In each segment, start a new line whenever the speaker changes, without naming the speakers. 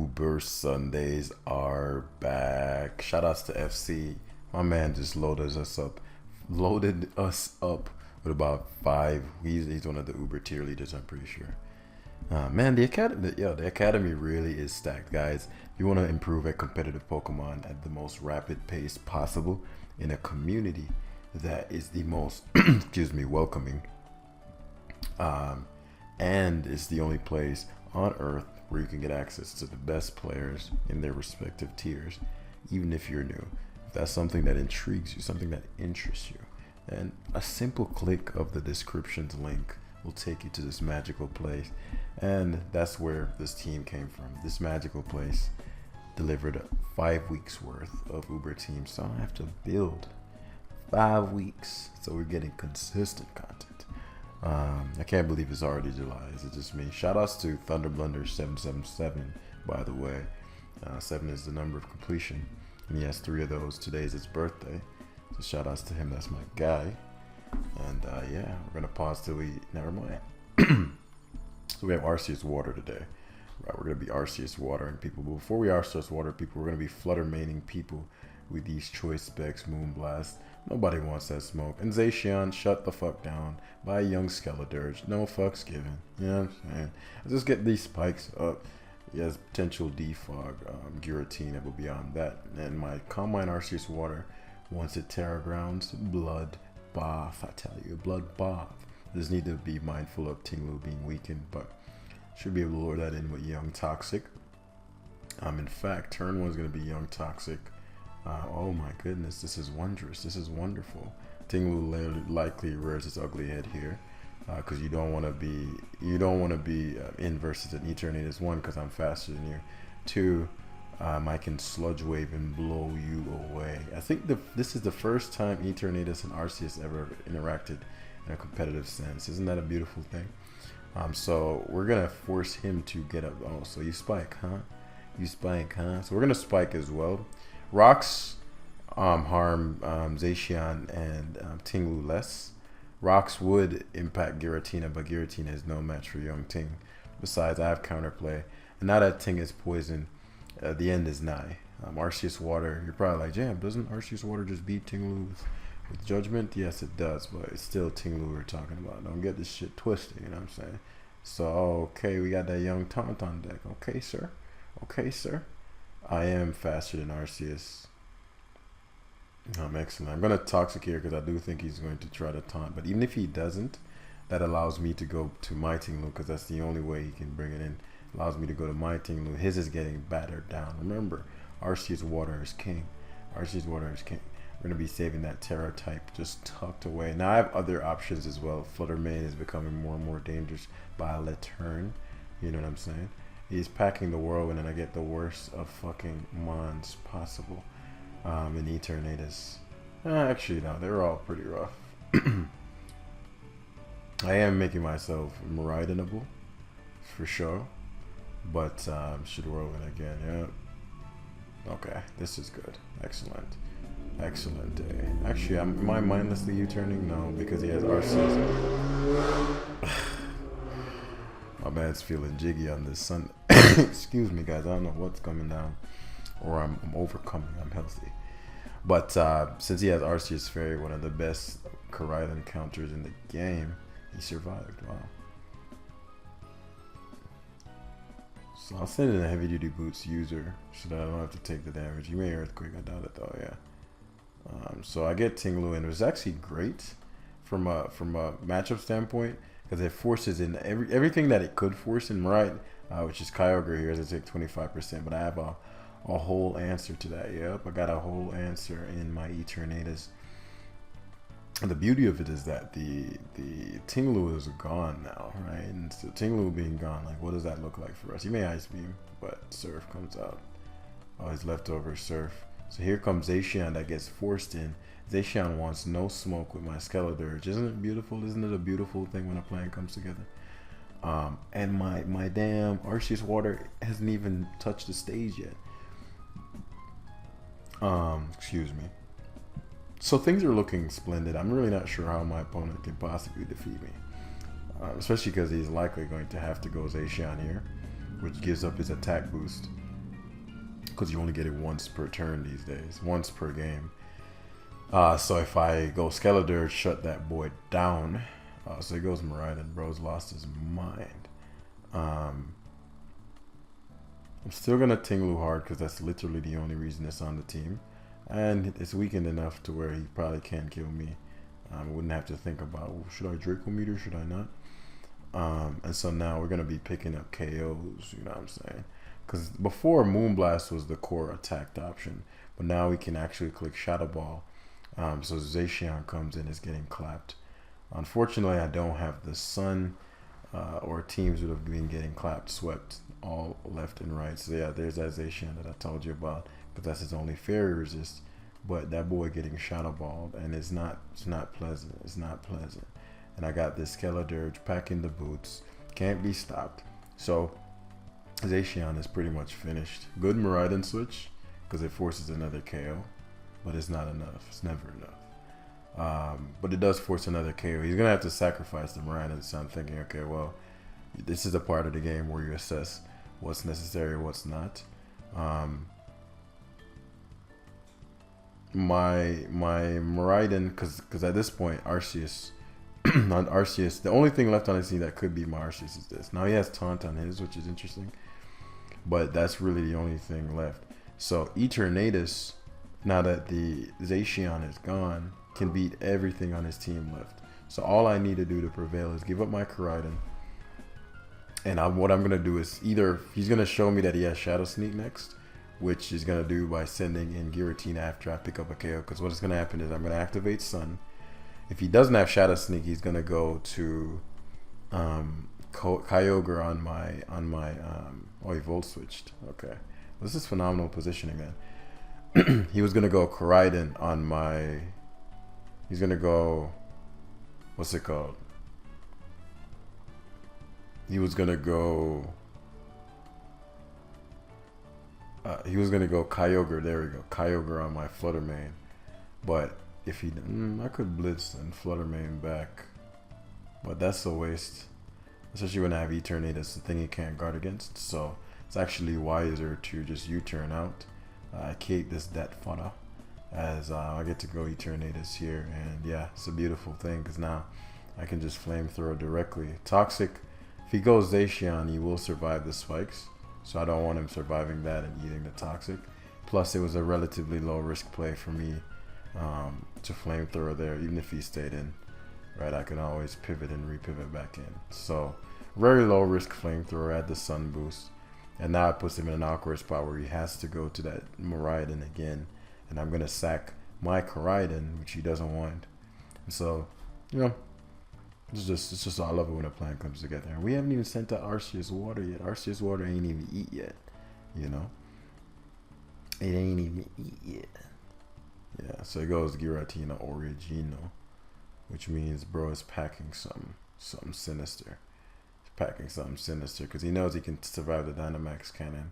Uber Sundays are back. Shout outs to FC. My man just loaded us up with about five. He's one of the Uber tier leaders, I'm pretty sure. Man, the academy really is stacked, guys. If you want to improve at competitive Pokemon at the most rapid pace possible in a community that is the most, excuse me, welcoming, and it's the only place on Earth where you can get access to the best players in their respective tiers, even if you're new. If that's something that intrigues you, something that interests you, then a simple click of the description's link will take you to this magical place. And that's where this team came from. This magical place delivered 5 weeks worth of Uber teams, so I don't have to build 5 weeks. So we're getting consistent content. I can't believe it's already July. Is it just me? Shout outs to Thunderblunder777, by the way. 7 is the number of completion, and he has 3 of those. Today is his birthday, so shout outs to him. That's my guy. And yeah, we're gonna pause till we never mind. So we have Arceus water today. Right, we're gonna be Arceus watering people. But before we Arceus water people, we're gonna be flutter maining people with these choice specs, Moonblast. Nobody wants that smoke. And Zacian, shut the fuck down. By young Skeledirge. No fucks given. You know what I'm saying? Let's just get these spikes up. Yes, potential defog, Giratina, but beyond that. And my Combine Arceus water wants it Terra Grounds, Blood Bath. I tell you, Blood Bath. Just need to be mindful of Tinglu being weakened, but should be able to lure that in with Young Toxic. In fact, turn 1 is going to be Young Toxic. Oh my goodness, this is wondrous. This is wonderful. Tinglu likely rears its ugly head here, because you don't want to be in versus an Eternatus. 1, because I'm faster than you. 2, I can Sludge Wave and blow you away. I think this is the first time Eternatus and Arceus ever interacted in a competitive sense. Isn't that a beautiful thing? So we're gonna force him to get up. Oh, so you spike, huh? You spike, huh? So we're gonna spike as well. Rocks harm Zacian and Tinglu less. Rocks would impact Giratina, but Giratina is no match for young Ting. Besides, I have counterplay. And now that Ting is poisoned, the end is nigh. Arceus Water, you're probably like, Jam, doesn't Arceus Water just beat Tinglu with Judgment? Yes, it does, but it's still Tinglu we're talking about. Don't get this shit twisted, you know what I'm saying? So, okay, we got that young Tauntaun deck. Okay, sir. Okay, sir. I am faster than Arceus. Excellent. I'm going to Toxic here because I do think he's going to try to taunt. But even if he doesn't, that allows me to go to my Tinglu because that's the only way he can bring it in. Allows me to go to my Tinglu. His is getting battered down. Remember, Arceus Water is king. Arceus Water is king. We're going to be saving that Terra type just tucked away. Now I have other options as well. Flutter Mane is becoming more and more dangerous by a turn. You know what I'm saying? He's packing the whirlwind, and I get the worst of fucking mons possible. In Eternatus. Actually, no, they're all pretty rough. I am making myself Miriadonable, for sure. But should whirlwind again, yeah. Okay, this is good. Excellent. Excellent day. Actually, am I mindlessly U-turning? No, because he has Arceus. My man's feeling jiggy on this Sunday. Excuse me, guys. I don't know what's coming down, or I'm overcoming. I'm healthy. But since he has Arceus Fairy, one of the best Koraidon counters in the game, he survived. Wow. So I'll send in a heavy duty boots user so that I don't have to take the damage. You may Earthquake. I doubt it though. Yeah. So I get Tinglu, and it was actually great from a matchup standpoint, because it forces in everything that it could force in, right? Which is Kyogre here, as I take 25%, but I have a whole answer to that. Yep, I got a whole answer in my Eternatus. And the beauty of it is that the Tinglu is gone now, right? And so Tinglu being gone, like, what does that look like for us? He may Ice Beam, but Surf comes out. Oh, his leftover Surf. So here comes Zacian that gets forced in. Zacian wants no smoke with my Skeledirge. Isn't it beautiful? Isn't it a beautiful thing when a plan comes together? And my damn Arceus Water hasn't even touched the stage yet. Excuse me. So things are looking splendid. I'm really not sure how my opponent can possibly defeat me. Especially because he's likely going to have to go Zacian here, which gives up his attack boost. because you only get it once per turn these days, once per game. So if I go Skeletor, shut that boy down. So he goes Miriadon. Bro's lost his mind. I'm still gonna Tinglu hard because that's literally the only reason it's on the team, and it's weakened enough to where he probably can't kill me. I wouldn't have to think about, well, should I Draco meter, should I not? And so now we're gonna be picking up KOs. You know what I'm saying? Because before Moonblast was the core attacked option, but now we can actually click Shadow Ball. So Zacian comes in, is getting clapped. Unfortunately, I don't have the Sun, or teams would have been getting clapped, swept all left and right. So yeah, there's that Zacian that I told you about, because that's his only fairy resist. But that boy getting Shadow Balled, and it's not pleasant. It's not pleasant. And I got this Skeledirge packing the boots, can't be stopped. So Zacian is pretty much finished. Good Miriadon switch, because it forces another KO, but it's not enough. It's never enough. But it does force another KO. He's gonna have to sacrifice the Miriadon. So I'm thinking, okay, well, this is a part of the game where you assess what's necessary, what's not. My Miriadon, because at this point Arceus, on Arceus, the only thing left on his team that could be my Arceus is this. Now he has Taunt on his, which is interesting, but that's really the only thing left. So Eternatus, now that the Zacian is gone, can beat everything on his team left. So all I need to do to prevail is give up my Koraidon, and what I'm gonna do is either he's gonna show me that he has Shadow Sneak next, which he's gonna do by sending in Giratina after I pick up a KO. Because what's gonna happen is I'm gonna activate Sun. If he doesn't have Shadow Sneak, he's gonna go to Kyogre on my oh, he Volt switched. Okay, this is phenomenal positioning, man. He was gonna go Koraidon on my. He's gonna go. What's it called? He was gonna go. He was gonna go Kyogre. There we go, Kyogre on my Flutter Mane. But if he, I could Blitz and Flutter Mane back, but that's a waste. Especially when I have Eternatus, the thing he can't guard against. So it's actually wiser to just U-turn out. I keep this that fodder, as I get to go Eternatus here, and yeah, it's a beautiful thing because now I can just Flamethrower directly. Toxic, if he goes Zacian, he will survive the spikes. So I don't want him surviving that and eating the Toxic. Plus, it was a relatively low risk play for me to Flamethrower there, even if he stayed in. Right, I can always pivot and repivot back in. So very low risk Flamethrower at the Sun boost, and now it puts him in an awkward spot where he has to go to that Miriadon again, and I'm gonna sack my Koraidon, which he doesn't want. And so, you know, it's just I love it when a plan comes together. And we haven't even sent out Arceus Water yet. Arceus Water ain't even eat yet, you know. It ain't even eat yet. Yeah, so it goes Giratina Origino, which means bro is packing something sinister. He's packing something sinister because he knows he can survive the Dynamax cannon,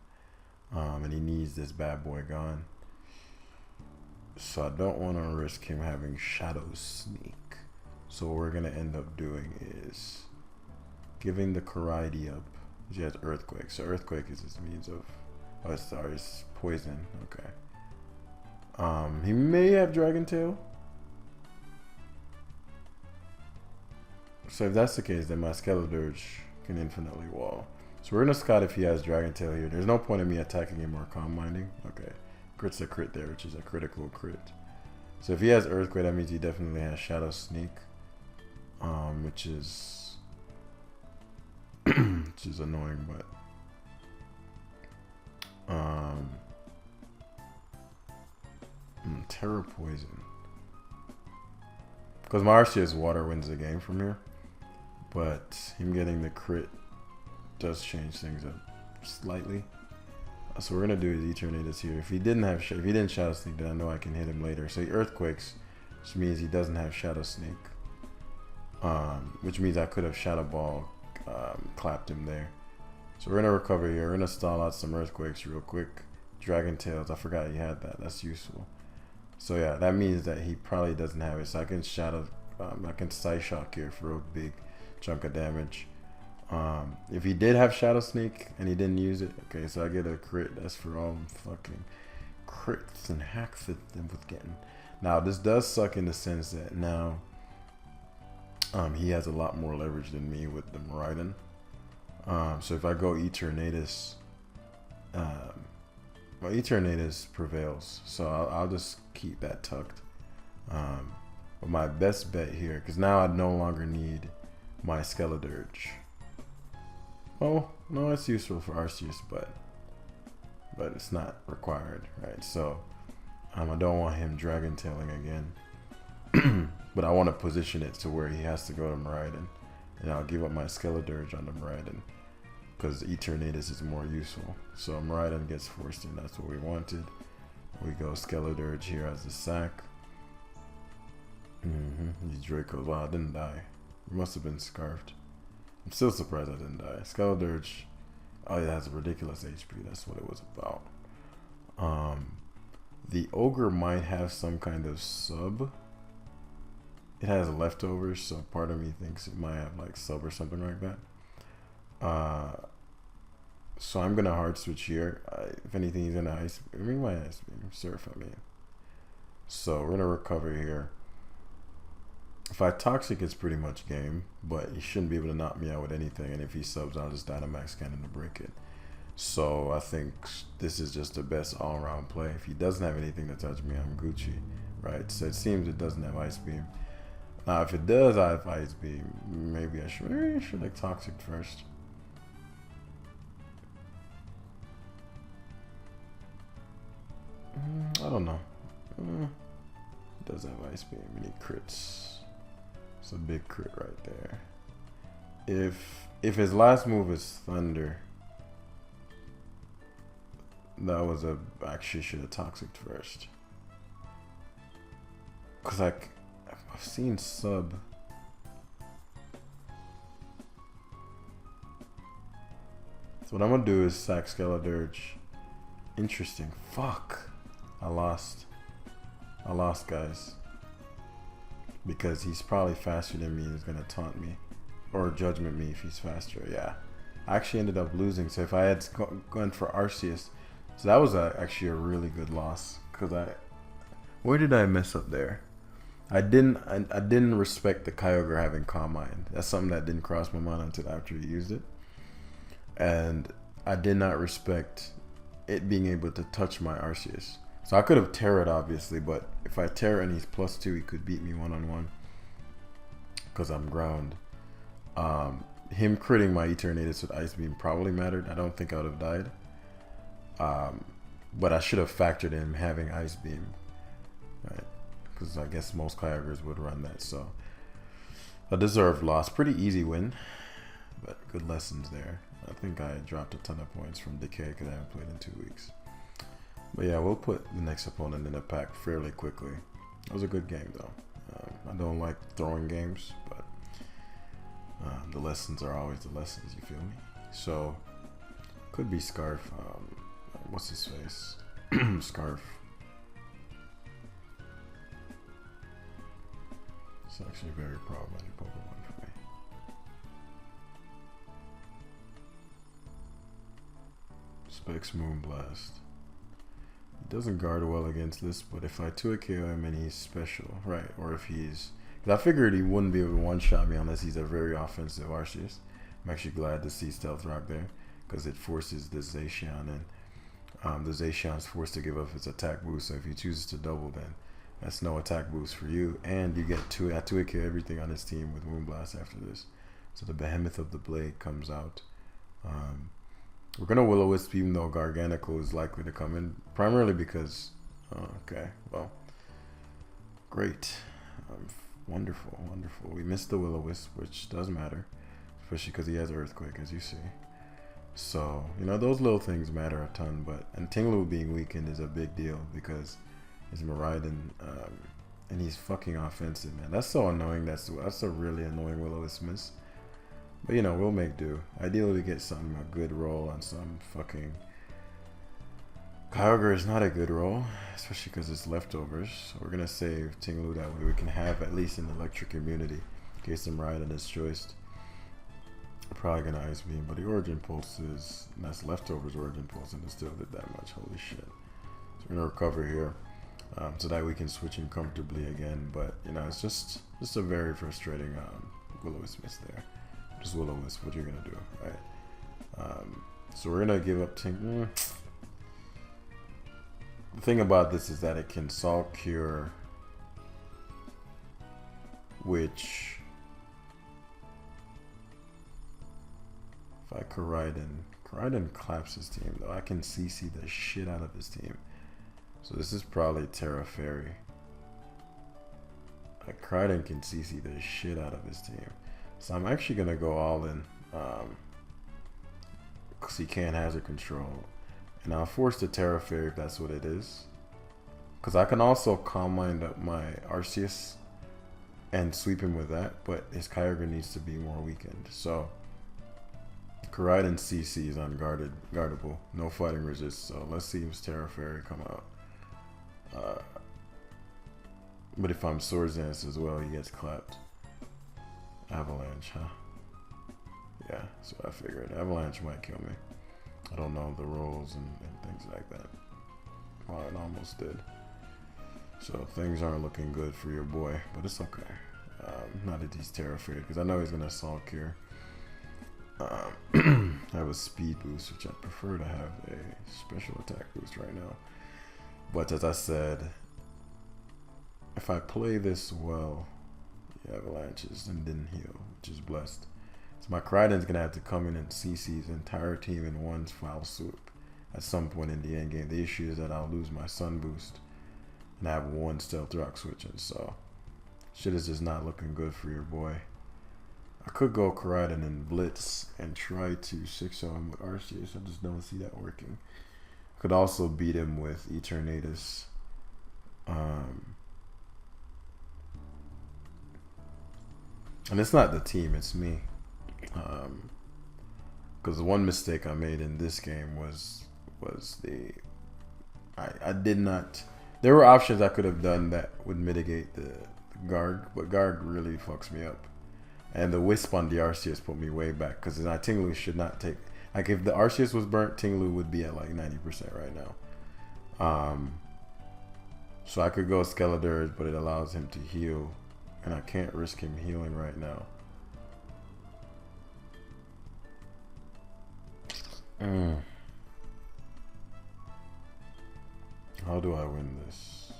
and he needs this bad boy gone. So I don't want to risk him having Shadow Sneak. So what we're gonna end up doing is giving the Koraidon up. He has Earthquake, so Earthquake is his means of. Oh, it's poison. Okay. He may have Dragon Tail. So if that's the case, then my Skeledirge can infinitely wall. So we're gonna scout if he has Dragon Tail here. There's no point in me attacking him or Calm Minding. Okay, crit's a crit there, which is a critical crit. So if he has Earthquake, that means he definitely has Shadow Sneak, which is annoying, but Terra Poison. Because my Arceus Water wins the game from here, but him getting the crit does change things up slightly. So we're gonna do is Eternatus here. If he didn't Shadow Sneak, then I know I can hit him later. So he Earthquakes, which means he doesn't have Shadow Sneak. Which means I could have Shadow Ball clapped him there. So we're gonna recover here. We're gonna stall out some Earthquakes real quick. Dragon Tails, I forgot he had that. That's useful. So yeah, that means that he probably doesn't have it. So I can I can Psy Shock here for a big chunk of damage. If he did have Shadow Sneak and he didn't use it, okay, so I get a crit. That's for all fucking crits and hacks that them with getting. Now this does suck in the sense that now he has a lot more leverage than me with the Miriadon. So if I go Eternatus, well, Eternatus prevails, so I'll just keep that tucked. But my best bet here, because now I no longer need my Skeledirge. Oh, no, it's useful for Arceus, but it's not required, right? So I don't want him Dragon Tailing again. But I want to position it to where he has to go to Miriadon. And I'll give up my Skeledirge on the Miriadon, because Eternatus is more useful. So Miriadon gets forced in, that's what we wanted. We go Skeledirge here as the sack. These Dracos, wow, I didn't die. It must have been scarfed. I'm still surprised I didn't die. Skeledirge, oh yeah, it has a ridiculous HP. That's what it was about. The Ogre might have some kind of sub. It has leftovers, so part of me thinks it might have like sub or something like that. So I'm gonna hard switch here. If anything, he's gonna ice. I mean, my ice beam, surf. I mean, so we're gonna recover here. If I toxic, it's pretty much game, but he shouldn't be able to knock me out with anything. And if he subs, I'll just Dynamax Cannon to break it. So I think this is just the best all-around play. If he doesn't have anything to touch me, I'm Gucci, right? So it seems it doesn't have Ice Beam. Now, if it does have Ice Beam, maybe I should like Toxic first. I don't know. It does have Ice Beam. Any crits? It's a big crit right there. If his last move is Thunder, that was actually should have Toxic first. Cause like I've seen sub. So what I'm gonna do is sack Skeledirge. Interesting. Fuck. I lost, guys. Because he's probably faster than me. He's gonna taunt me, or judgment me if he's faster. Yeah, I actually ended up losing. So if I had gone for Arceus, so that was actually a really good loss. Cause where did I mess up there? I didn't respect the Kyogre having Calm Mind. That's something that didn't cross my mind until after he used it, and I did not respect it being able to touch my Arceus. So I could have Terra'd obviously, but if I Terra and he's +2, he could beat me one-on-one because I'm ground. Him critting my Eternatus with Ice Beam probably mattered. I don't think I would have died. But I should have factored in having Ice Beam, right? Because I guess most Kyogres would run that. So a deserved loss. Pretty easy win, but good lessons there. I think I dropped a ton of points from Decay because I haven't played in 2 weeks. But yeah, we'll put the next opponent in a pack fairly quickly. It was a good game though. I don't like throwing games, but the lessons are always the lessons, you feel me? So, could be Scarf. What's his face? Scarf. It's actually a very problematic Pokemon for me. Specs Moonblast. He doesn't guard well against this, but if I 2-KO him and he's special, right? Or if he's... Because I figured he wouldn't be able to one-shot me unless he's a very offensive Arceus. I'm actually glad to see Stealth Rock there, because it forces the Zacian in. The Zacian's forced to give up its attack boost, so if he chooses to double, then that's no attack boost for you. And you get I 2-KO everything on his team with Moonblast after this. So the Behemoth of the Blade comes out. We're going to Will-O-Wisp even though Garganacl is likely to come in. Primarily because... okay, well. Great. Wonderful, wonderful. We missed the Will-O-Wisp, which does matter. Especially because he has Earthquake, as you see. So, you know, those little things matter a ton. And Tinglu being weakened is a big deal because it's Miriadon. And he's fucking offensive, man. That's so annoying. That's a really annoying Will-O-Wisp miss. But, you know, we'll make do. Ideally, we get something, a good roll on some fucking... Kyogre is not a good roll, especially because it's leftovers. So we're going to save Tinglu that way. We can have at least an electric immunity in case the Miriadon is choiced. Probably gonna Ice Beam, but the Origin Pulse is, that's Leftovers Origin Pulse, and it still did that much. Holy shit. So we're gonna recover here, so that we can switch in comfortably again. But you know, it's just a very frustrating Will-O-Wisp miss there. Just Will-O-Wisp, what you're gonna do, right? So we're gonna give up Tink. The thing about this is that it can Salt Cure, which if I Koraidon claps his team though. I can CC the shit out of his team. So this is probably Terra Fairy. Like Koraidon can CC the shit out of his team. So I'm actually gonna go all in. Because he can't hazard control. And I'll force the Terra Fairy if that's what it is. Because I can also Calm Mind up my Arceus and sweep him with that, but his Kyogre needs to be more weakened. So Koraidon CC is guardable. No fighting resist. So let's see his Terra Fairy come out. But if I'm Swords Dance as well, he gets clapped. Avalanche, huh? Yeah, so I figured Avalanche might kill me. I don't know the rolls and things like that. Well, it almost did. So things aren't looking good for your boy, but it's okay. Not that he's Terra Fairy, because I know he's gonna Salt Cure. I have a speed boost, which I prefer to have a special attack boost right now. But as I said, if I play this well, he avalanches and didn't heal, which is blessed. So my Koraidon's gonna have to come in and CC his entire team in one foul swoop at some point in the end game. The issue is that I'll lose my Sun boost and I have one Stealth Rock switching, so shit is just not looking good for your boy. I could go Koraidon and Blitz and try to 6-0 him with Arceus. I just don't see that working. Could also beat him with Eternatus. And it's not the team, it's me. Because the one mistake I made in this game was I did not. There were options I could have done that would mitigate the Garg, but Garg really fucks me up. And the Wisp on the Arceus put me way back, because Tinglu should not take. Like if the Arceus was burnt, Tinglu would be at like 90% right now. So I could go Skeledirge, but it allows him to heal, and I can't risk him healing right now. How do I win this?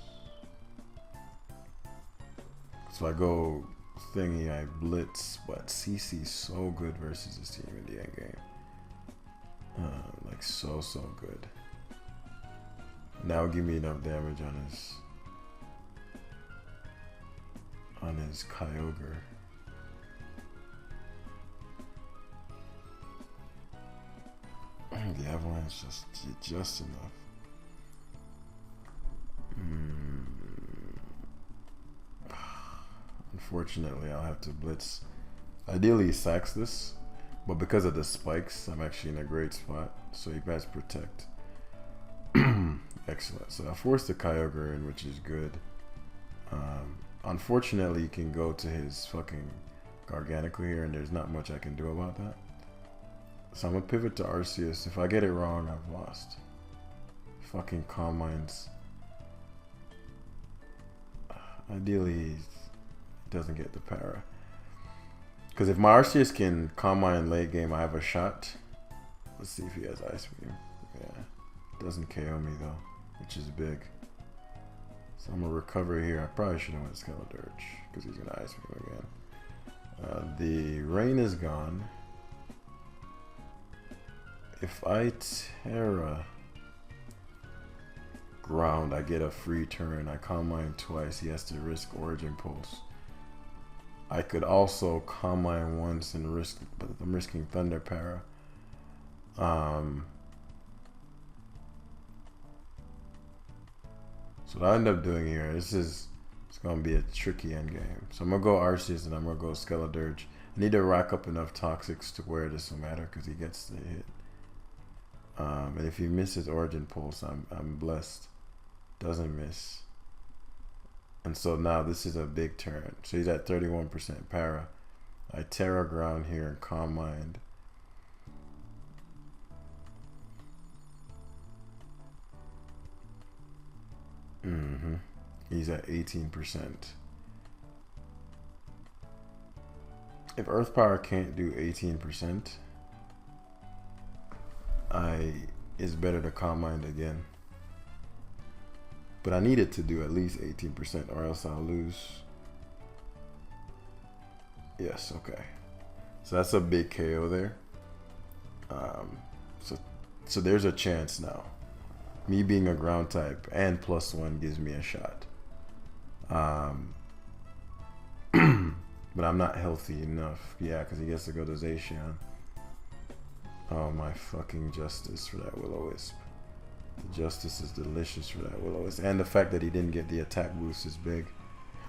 So I go thingy, I blitz, but CC's so good versus this team in the end game. Like so good. Now give me enough damage on his Kyogre. The Avalanche just enough. Unfortunately, I'll have to blitz. Ideally, he sacks this, but because of the spikes, I'm actually in a great spot. So he has Protect. Excellent. So I forced the Kyogre in, which is good. Unfortunately, you can go to his fucking Garganacl here, and there's not much I can do about that. So I'm gonna pivot to Arceus. If I get it wrong, I've lost. Fucking Calm Minds. Ideally, he doesn't get the para. Because if my Arceus can Calm Mind late game, I have a shot. Let's see if he has Ice Beam. Yeah, doesn't KO me though, which is big. So I'm gonna recover here. I probably should have went Skeledirge because he's gonna Ice Beam again. The rain is gone. If I Terra Ground, I get a free turn. I Calm Mind twice. He has to risk Origin Pulse. I could also Calm Mind once and risk, but I'm risking Thunder Para. So what I end up doing here, it's gonna be a tricky end game. So I'm gonna go Arceus and I'm gonna go Skeledirge. I need to rack up enough Toxics to where this will matter because he gets the hit. And if he misses Origin Pulse, I'm blessed. Doesn't miss. And so now this is a big turn. So he's at 31% para. I Terra Ground here and Calm Mind. He's at 18%. If Earth Power can't do 18%, it's better to Calm Mind again. But I need it to do at least 18% or else I'll lose. Yes, okay. So that's a big KO there. So there's a chance now. Me being a ground type and +1 gives me a shot. But I'm not healthy enough. Yeah, because he gets to go to Zacian. Oh, my fucking justice for that Will-O-Wisp. The justice is delicious for that Will-O-Wisp. And the fact that he didn't get the attack boost is big.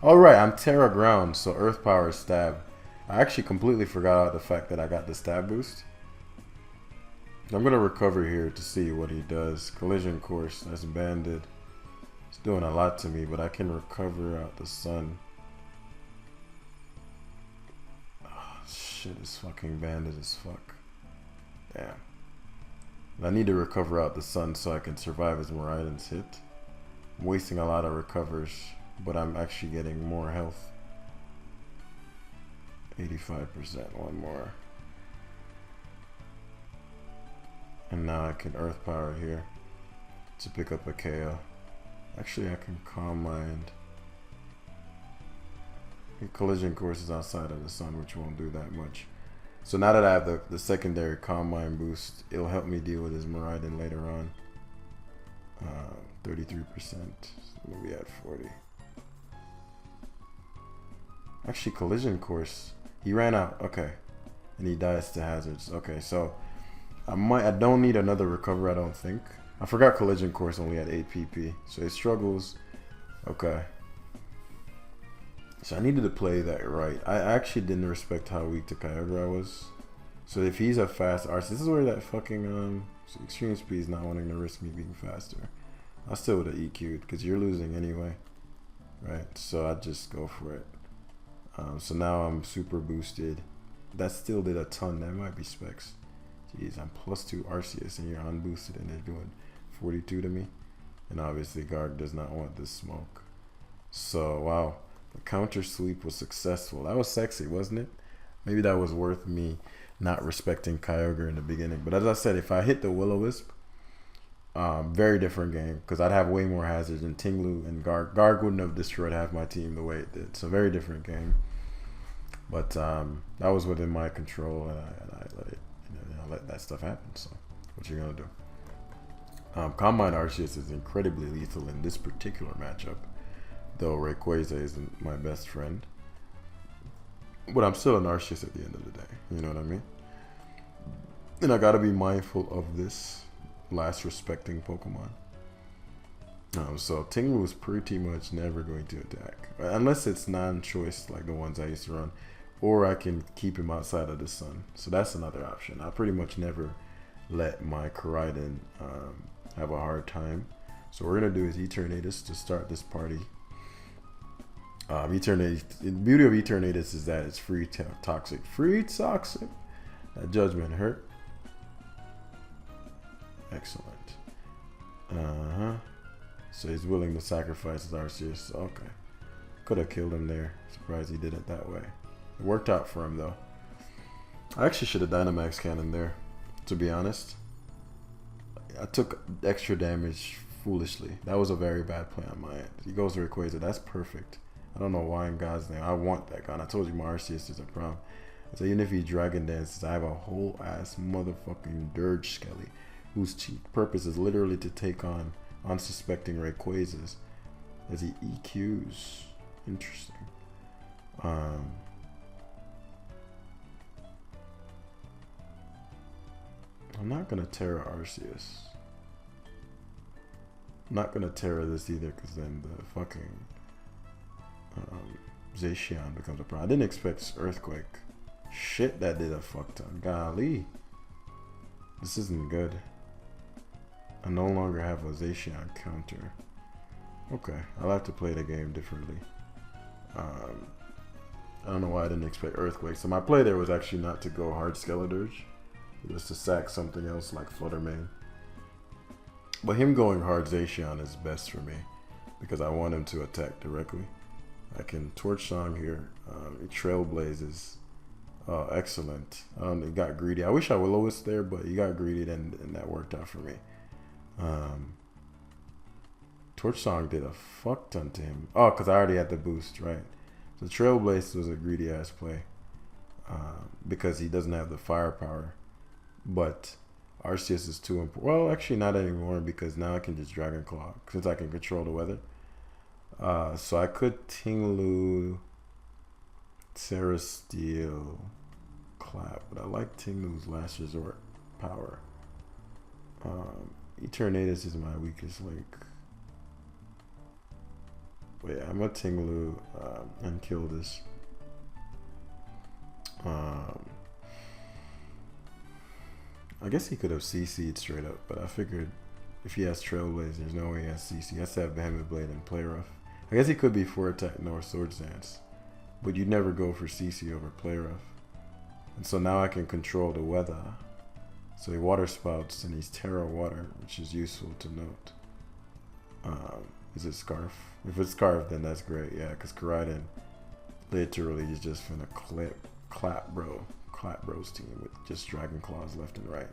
Alright, I'm Terra Ground, so Earth Power Stab. I actually completely forgot about the fact that I got the stab boost. I'm going to recover here to see what he does. Collision Course, that's banded. It's doing a lot to me, but I can recover out the sun. Oh, shit, it's fucking banded as fuck. Damn. I need to recover out the sun so I can survive as Miriadon's hit. I'm wasting a lot of recovers, but I'm actually getting more health. 85%, one more. And now I can Earth Power here to pick up a KO. Actually, I can Calm Mind. Collision Course is outside of the sun, which won't do that much. So now that I have the secondary Calm Mind boost, it'll help me deal with his Miriadon later on. 33%. So we'll be at 40. Actually, Collision Course. He ran out. Okay. And he dies to hazards. Okay, so I don't need another recover, I don't think. I forgot Collision Course only had 8 PP. So he struggles. Okay. So I needed to play that right. I actually didn't respect how weak to Kyogre I was. So if he's a fast Arceus, this is where that fucking extreme speed is not wanting to risk me being faster. I still would have EQ'd because you're losing anyway. Right? So I just go for it. So now I'm super boosted. That still did a ton. That might be specs. Jeez, I'm +2 Arceus and you're unboosted and they're doing 42 to me. And obviously Garg does not want this smoke. So wow, the counter sweep was successful. That was sexy, wasn't it? Maybe that was worth me not respecting Kyogre in the beginning. But as I said, if I hit the Will-O-Wisp, very different game because I'd have way more hazards and Tinglu and Garg. Garg wouldn't have destroyed half my team the way it did. So very different game. But that was within my control, and I let it, I let that stuff happen. So what you gonna do? Calm Mind Arceus is incredibly lethal in this particular matchup, though Rayquaza isn't my best friend. But I'm still an Arceus at the end of the day. You know what I mean? And I gotta be mindful of this last respecting Pokemon. So Tinglu is pretty much never going to attack. Unless it's non-choice like the ones I used to run. Or I can keep him outside of the sun. So that's another option. I pretty much never let my Koraidon have a hard time. So what we're going to do is Eternatus to start this party. Eternatus, the beauty of Eternatus is that it's free toxic. Free toxic. That judgment hurt. Excellent. So he's willing to sacrifice his Arceus. Okay. Could have killed him there. Surprised he did it that way. It worked out for him though. I actually should have Dynamax Cannon there, to be honest. I took extra damage foolishly. That was a very bad play on my end. He goes to Rayquaza. That's perfect. I don't know why in God's name. I want that gun. I told you my Arceus is a problem. So even if he Dragon Dances, I have a whole ass motherfucking Dirge Skelly whose chief purpose is literally to take on unsuspecting Rayquazas as he EQs. Interesting. I'm not gonna Terra Arceus. I'm not gonna Terra this either because then the fucking Zacian becomes a problem. I didn't expect Earthquake. Shit, that did a fuck ton. Golly. This isn't good. I no longer have a Zacian counter. Okay, I'll have to play the game differently. I don't know why I didn't expect Earthquake. So my play there was actually not to go hard Skeledirge. It was to sack something else like Fluttermane. But him going hard Zacian is best for me because I want him to attack directly. I can Torch Song here. It Trailblazes. Excellent. He got greedy. I wish I would Lowest there, but he got greedy and that worked out for me. Torch Song did a fuck ton to him. Oh, because I already had the boost, right? So Trailblaze was a greedy ass play because he doesn't have the firepower. But Arceus is too important. Well, actually not anymore because now I can just Dragon Claw since I can control the weather. So I could Tinglu, Terra Steel, Clap, but I like Tinglu's Last Resort power. Eternatus is my weakest link. But yeah, I'm gonna Tinglu and kill this. I guess he could have CC'd straight up, but I figured if he has Trailblaze, there's no way he has CC. He has to have Behemoth Blade and Play Rough. I guess he could be 4 attack North Swords Dance, but you'd never go for CC over Play Rough. And so now I can control the weather. So he Water Spouts and he's Terra Water, which is useful to note. Is it Scarf? If it's Scarf, then that's great. Yeah, because Koraidon literally is just finna clap bro's team with just Dragon Claws left and right.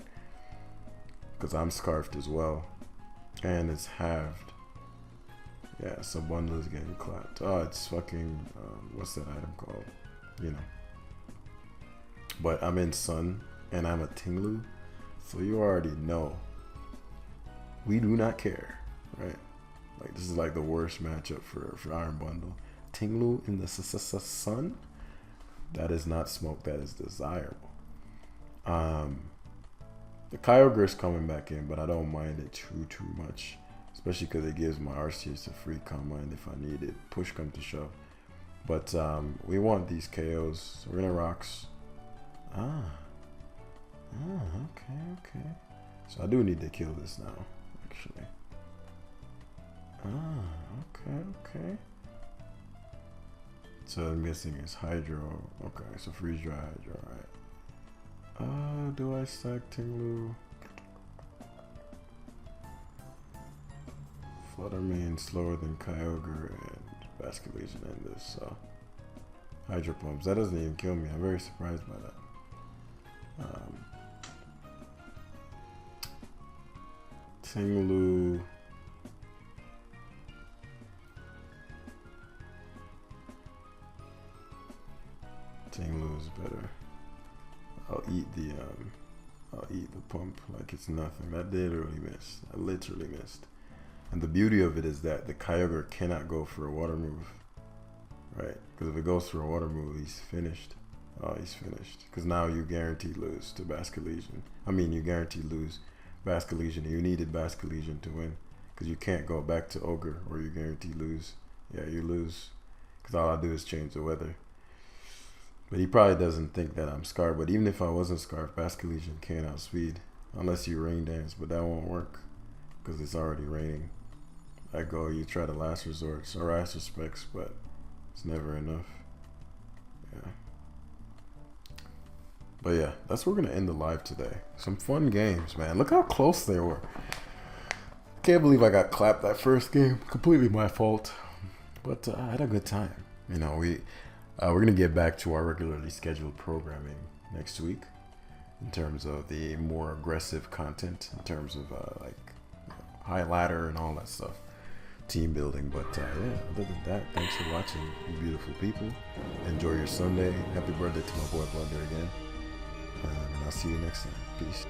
Because I'm Scarfed as well. And it's halved. Yeah, so bundle is getting clapped. Oh, it's fucking, what's that item called? You know. But I'm in Sun, and I'm a Tinglu. So you already know. We do not care, right? Like, this is like the worst matchup for Iron Bundle. Tinglu in the Sun? That is not smoke, that is desirable. The Kyogre's coming back in, but I don't mind it too much. Especially because it gives my Arceus a free combine if I need it. Push come to shove. But we want these KOs. So we're gonna Rocks. Okay. So I do need to kill this now, actually. Okay. So I'm guessing it's Hydro. Okay, so Freeze Dry Hydro, alright. Do I stack Tinglu? Fluttermane slower than Kyogre and Basculegion in this, so Hydro Pumps. That doesn't even kill me. I'm very surprised by that. Tinglu. Tinglu is better. I'll eat the pump like it's nothing. That literally missed. I literally missed. And the beauty of it is that the Kyogre cannot go for a water move, right? Because if it goes for a water move, he's finished. Oh, he's finished. Because now you guarantee lose to Basculegion. You guarantee lose Basculegion. You needed Basculegion to win. Because you can't go back to Ogre or you guarantee lose. Yeah, you lose. Because all I do is change the weather. But he probably doesn't think that I'm Scarf. But even if I wasn't Scarf, Basculegion can't outspeed. Unless you Rain Dance. But that won't work. Because it's already raining. You try the Last Resort. Or Last Respects. But it's never enough. Yeah. But yeah, that's where we're going to end the live today. Some fun games, man. Look how close they were. Can't believe I got clapped that first game. Completely my fault. But I had a good time. You know, we're going to get back to our regularly scheduled programming next week. In terms of the more aggressive content. In terms of high ladder and all that stuff. Team building. But yeah, other than that, thanks for watching, you beautiful people. Enjoy your Sunday. Happy birthday to my boy Blunder again. And I'll see you next time. Peace.